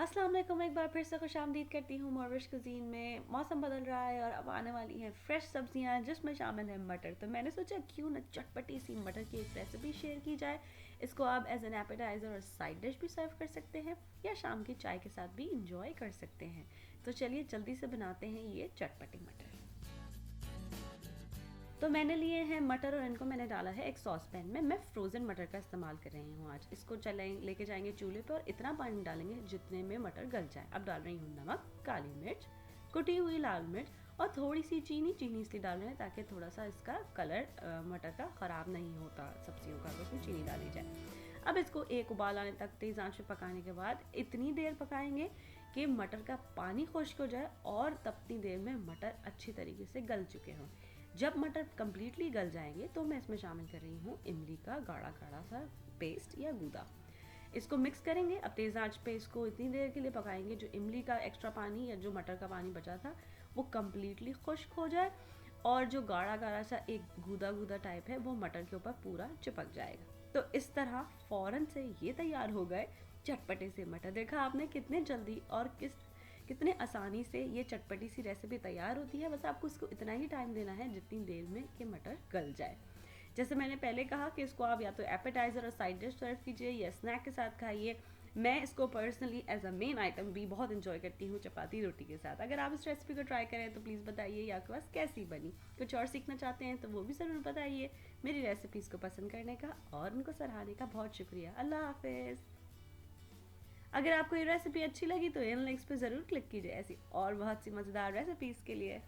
अस्सलाम वालेकुम, एक बार फिर से खुशामदीद करती हूँ मोरिश कुजीन में। मौसम बदल रहा है और अब आने वाली हैं फ्रेश सब्जियाँ जिसमें शामिल है मटर। तो मैंने सोचा क्यों न चटपटी सी मटर की एक रेसिपी शेयर की जाए। इसको आप एज एन एपेटाइज़र और साइड डिश भी सर्व कर सकते हैं या शाम की चाय के साथ भी इंजॉय कर सकते हैं। तो चलिए जल्दी से बनाते हैं ये चटपटी मटर। तो मैंने लिए हैं मटर और इनको मैंने डाला है एक सॉस पैन में। मैं फ्रोज़न मटर का इस्तेमाल कर रही हूँ आज। इसको लेके जाएंगे चूल्हे पर और इतना पानी डालेंगे जितने में मटर गल जाए। अब डाल रही हूँ नमक, काली मिर्च, कुटी हुई लाल मिर्च और थोड़ी सी चीनी। चीनी इसलिए डाल रहे हैं ताकि थोड़ा सा इसका कलर मटर का ख़राब नहीं होता सब्जियों का, तो उसमें चीनी डाली जाए। अब इसको एक उबाल आने तक तेज़ आंच पे पकाने के बाद इतनी देर पकाएंगे कि मटर का पानी खुश्क हो जाए और तब देर में मटर अच्छी तरीके से गल चुके हों। जब मटर कम्प्लीटली गल जाएंगे तो मैं इसमें शामिल कर रही हूँ इमली का गाढ़ा गाढ़ा सा पेस्ट या गूदा। इसको मिक्स करेंगे। अब तेज़ आंच पे इसको इतनी देर के लिए पकाएंगे जो इमली का एक्स्ट्रा पानी या जो मटर का पानी बचा था वो कम्प्लीटली खुश्क हो जाए और जो गाढ़ा गाढ़ा सा एक गूदा गूदा टाइप है वो मटर के ऊपर पूरा चिपक जाएगा। तो इस तरह फ़ौरन से ये तैयार हो गए चटपटे से मटर। देखा आपने कितने जल्दी और कितने आसानी से ये चटपटी सी रेसिपी तैयार होती है। बस आपको इसको इतना ही टाइम देना है जितनी देर में कि मटर गल जाए। जैसे मैंने पहले कहा कि इसको आप या तो एपेटाइज़र और साइड डिश सर्व कीजिए या स्नैक के साथ खाइए। मैं इसको personally as a main item भी बहुत इंजॉय करती हूँ चपाती रोटी के साथ। अगर आप इस रेसिपी को ट्राई करें तो प्लीज़ बताइए आपके पास कैसी बनी। कुछ और सीखना चाहते हैं तो वो भी ज़रूर बताइए। मेरी रेसिपीज़ को पसंद करने का और उनको सराहने का बहुत शुक्रिया। अल्लाह हाफिज़। अगर आपको ये रेसिपी अच्छी लगी तो इन लिंक्स पे ज़रूर क्लिक कीजिए ऐसी और बहुत सी मज़ेदार रेसिपीज़ के लिए।